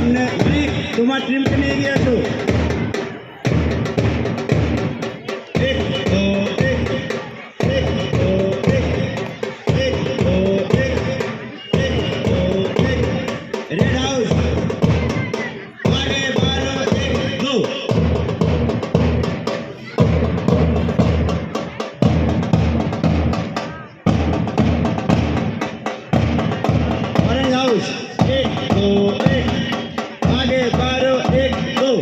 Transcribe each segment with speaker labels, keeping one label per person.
Speaker 1: সামনে অনেক তোমার টিমকে নিয়ে গিয়েছো। रेड हाउस आगे 12 1 2 ऑरेंज हाउस 1 2 1 आगे 12 1 2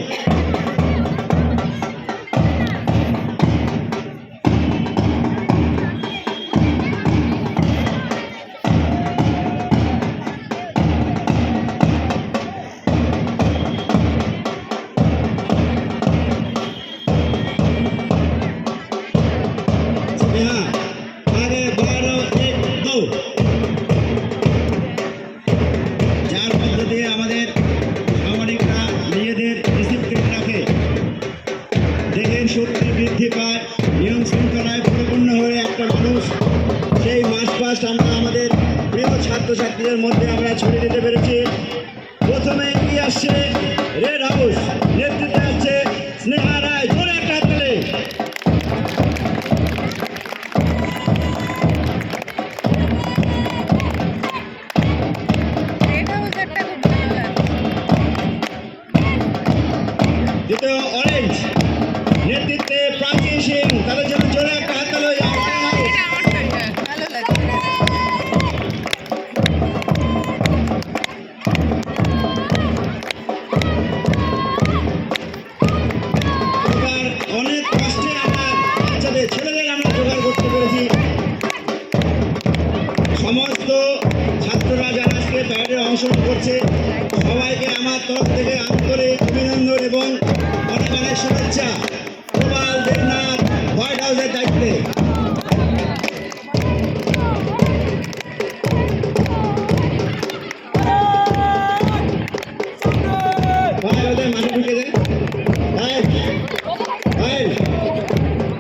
Speaker 1: आगे 12 1 2 যার মধ্য দিয়ে আমাদের সামরিকরা নিজেদের ডিসিপ্লিন রাখে, দেহের শক্তি বৃদ্ধি পায়, নিয়ম শৃঙ্খলায় পরিপূর্ণ হয়ে একটা মানুষ সেই মাস পাস্ট আমরা আমাদের প্রিয় ছাত্রছাত্রীদের মধ্যে আমরা ছড়িয়ে দিতে পেরেছি। প্রথমে এগিয়ে আসছে রেড হাউস, নেতৃত্বে আসছে স্নেহা রায়। জোরে একটা হাত তালি। দ্বিতীয় অরেঞ্জ, নেতৃত্বে প্রাচী সিং। তাদের জন্য জোরে একটা হাত তালি। এবার অনেক কষ্টে আমরা বাচ্চাদের ছেলেদের আমরা জোগাড় করতে পেরেছি। সমস্ত ছাত্ররা যারা আজকে প্যারেডে অংশগ্রহণ করছে সবাইকে আমার তরফ থেকে আন্তরিক অভিনন্দন এবং অনেক অনেক শুভেচ্ছা। প্রবাল দেবনাথ হোয়াইট হাউসের দায়িত্বে। মাঠে ঢুকে যায়,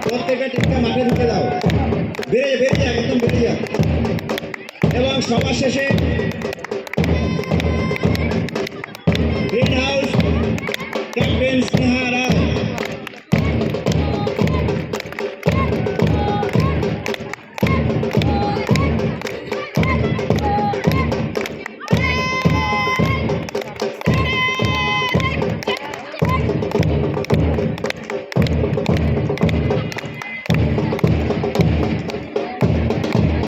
Speaker 1: প্রত্যেকটা টিমকে মাঠে ঢুকে দাও। বেরিয়ে যাক, একদম বেরিয়ে যাক। এবং সবার শেষে গ্রিন হাউস